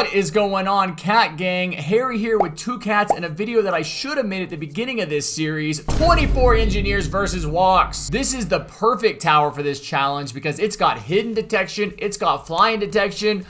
What is going on, cat gang? Harry here with two cats and a video that I should have made at the beginning of this series, 24 engineers versus WOX. This is the perfect tower for this challenge because it's got hidden detection, it's got flying detection,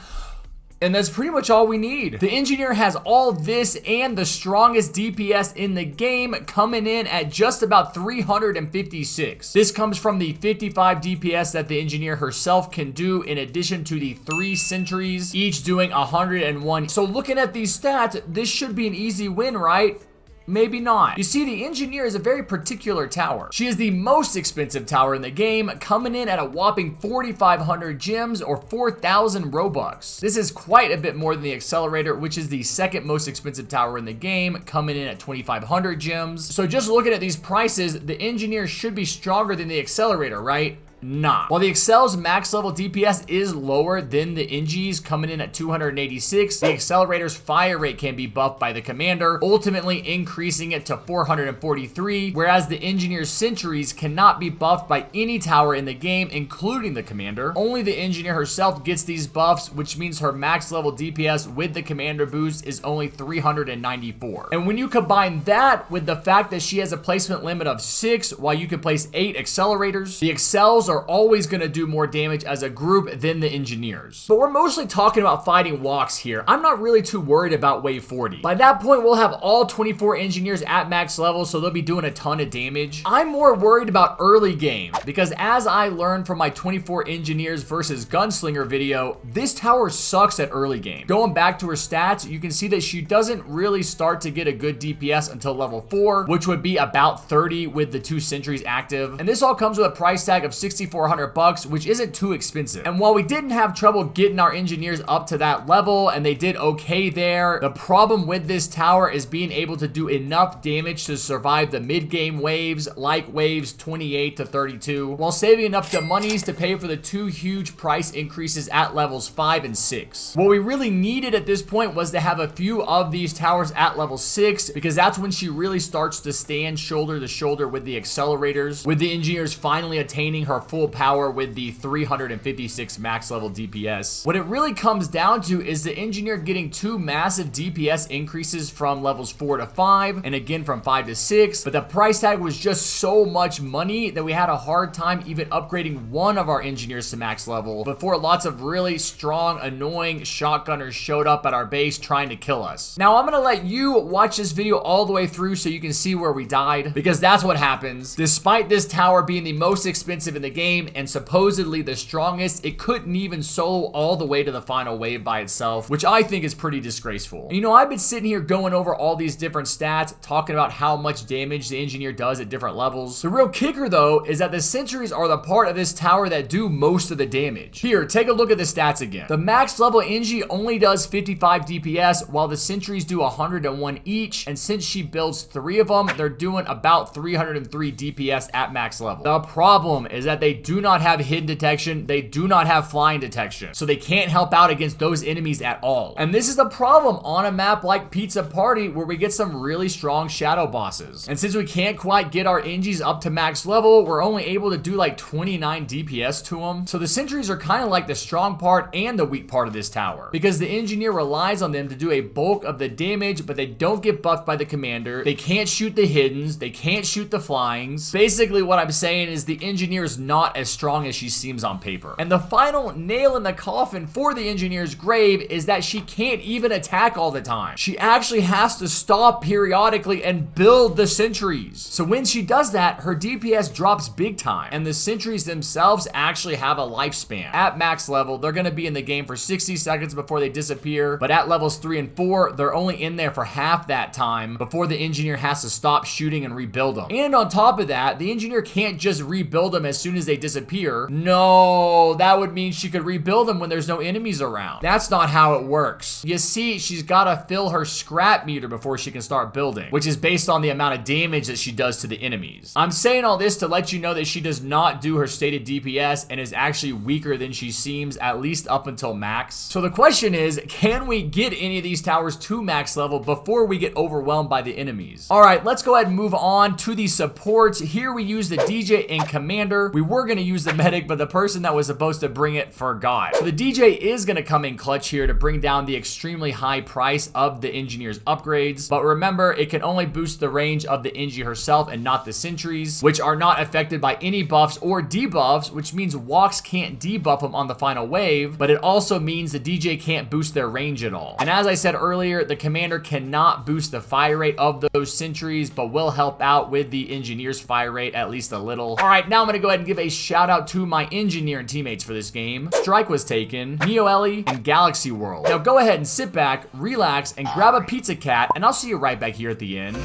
and that's pretty much all we need. The engineer has all this and the strongest DPS in the game, coming in at just about 356. This comes from the 55 DPS that the engineer herself can do, in addition to the 3 sentries, each doing 101. So looking at these stats, this should be an easy win, right? Maybe not. You see, the engineer is a very particular tower. She is the most expensive tower in the game, coming in at a whopping 4,500 gems or 4,000 Robux. This is quite a bit more than the accelerator, which is the second most expensive tower in the game, coming in at 2,500 gems. So just looking at these prices, the engineer should be stronger than the accelerator, right? Nah. While the Excel's max level DPS is lower than the Engi's, coming in at 286, the Accelerator's fire rate can be buffed by the Commander, ultimately increasing it to 443, whereas the Engineer's sentries cannot be buffed by any tower in the game, including the Commander. Only the Engineer herself gets these buffs, which means her max level DPS with the Commander boost is only 394. And when you combine that with the fact that she has a placement limit of 6, while you can place 8 Accelerators, the Excels are always going to do more damage as a group than the engineers. But we're mostly talking about fighting WOX here. I'm not really too worried about wave 40. By that point, we'll have all 24 engineers at max level, so they'll be doing a ton of damage. I'm more worried about early game, because as I learned from my 24 engineers versus gunslinger video, this tower sucks at early game. Going back to her stats, you can see that she doesn't really start to get a good DPS until level 4, which would be about 30 with the 2 sentries active. And this all comes with a price tag of 6,400 bucks, which isn't too expensive. And while we didn't have trouble getting our engineers up to that level, and they did okay there, the problem with this tower is being able to do enough damage to survive the mid-game waves, like waves 28 to 32, while saving enough the monies to pay for the 2 huge price increases at levels 5 and 6. What we really needed at this point was to have a few of these towers at level 6, because that's when she really starts to stand shoulder to shoulder with the accelerators, with the engineers finally attaining her full power with the 356 max level DPS. What it really comes down to is the engineer getting 2 massive DPS increases from levels 4 to 5, and again from 5 to 6, but the price tag was just so much money that we had a hard time even upgrading one of our engineers to max level before lots of really strong, annoying shotgunners showed up at our base trying to kill us. Now I'm gonna let you watch this video all the way through so you can see where we died, because that's what happens. Despite this tower being the most expensive in the game and supposedly the strongest, it couldn't even solo all the way to the final wave by itself, which I think is pretty disgraceful. You know, I've been sitting here going over all these different stats, talking about how much damage the engineer does at different levels. The real kicker though is that the sentries are the part of this tower that do most of the damage. Here, take a look at the stats again. The max level Engi only does 55 DPS, while the sentries do 101 each, and since she builds 3 of them, they're doing about 303 DPS at max level. The problem is that they do not have hidden detection, they do not have flying detection, so they can't help out against those enemies at all. And this is the problem on a map like Pizza Party, where we get some really strong shadow bosses. And since we can't quite get our Engis up to max level, we're only able to do like 29 DPS to them. So the sentries are kind of like the strong part and the weak part of this tower, because the engineer relies on them to do a bulk of the damage, but they don't get buffed by the commander. They can't shoot the hiddens, they can't shoot the flyings. Basically what I'm saying is the engineer is not as strong as she seems on paper. And the final nail in the coffin for the engineer's grave is that she can't even attack all the time. She actually has to stop periodically and build the sentries. So when she does that, her DPS drops big time, and the sentries themselves actually have a lifespan. At max level, they're going to be in the game for 60 seconds before they disappear, but at levels 3 and 4, they're only in there for half that time before the engineer has to stop shooting and rebuild them. And on top of that, the engineer can't just rebuild them as soon as they disappear. No, that would mean she could rebuild them when there's no enemies around. That's not how it works. You see, she's got to fill her scrap meter before she can start building, which is based on the amount of damage that she does to the enemies. I'm saying all this to let you know that she does not do her stated DPS and is actually weaker than she seems, at least up until max. So the question is, can we get any of these towers to max level before we get overwhelmed by the enemies? All right, let's go ahead and move on to the supports. Here we use the DJ and Commander. We were gonna use the medic, but the person that was supposed to bring it forgot. So the DJ is gonna come in clutch here to bring down the extremely high price of the engineer's upgrades. But remember, it can only boost the range of the Engie herself and not the sentries, which are not affected by any buffs or debuffs, which means WOX can't debuff them on the final wave, but it also means the DJ can't boost their range at all. And as I said earlier, the commander cannot boost the fire rate of those sentries, but will help out with the engineer's fire rate at least a little. All right, now I'm gonna go ahead and give a shout out to my engineer and teammates for this game. Strike was taken, Neoelli, and Galaxy World. Now go ahead and sit back, relax, and grab a pizza cat, and I'll see you right back here at the end.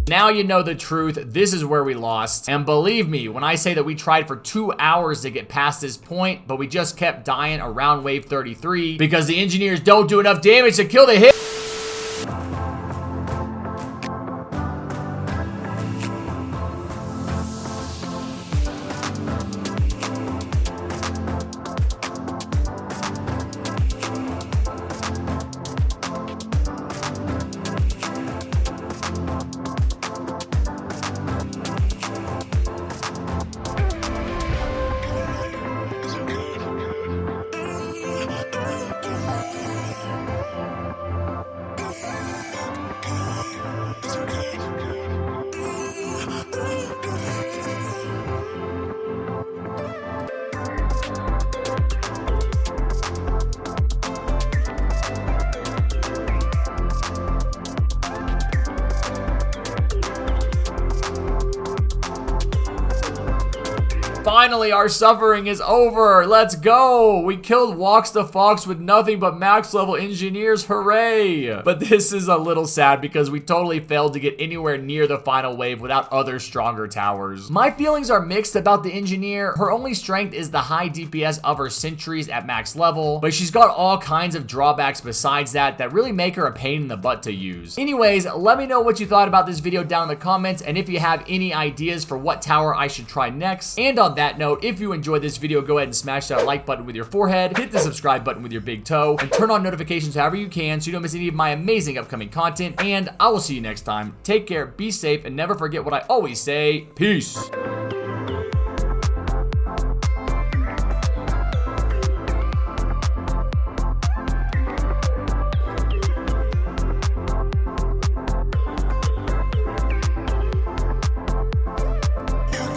Now you know the truth. This is where we lost. And believe me, when I say that we tried for 2 hours to get past this point, but we just kept dying around wave 33 because the engineers don't do enough damage to kill the hit. Finally, our suffering is over. Let's go. We killed WOX the Fox with nothing but max level engineers. Hooray. But this is a little sad because we totally failed to get anywhere near the final wave without other stronger towers. My feelings are mixed about the engineer. Her only strength is the high DPS of her sentries at max level, but she's got all kinds of drawbacks besides that really make her a pain in the butt to use. Anyways, let me know what you thought about this video down in the comments, and if you have any ideas for what tower I should try next. And on that note, if you enjoyed this video, go ahead and smash that like button with your forehead, hit the subscribe button with your big toe, and turn on notifications however you can so you don't miss any of my amazing upcoming content. And I will see you next time. Take care, be safe, and never forget what I always say. Peace.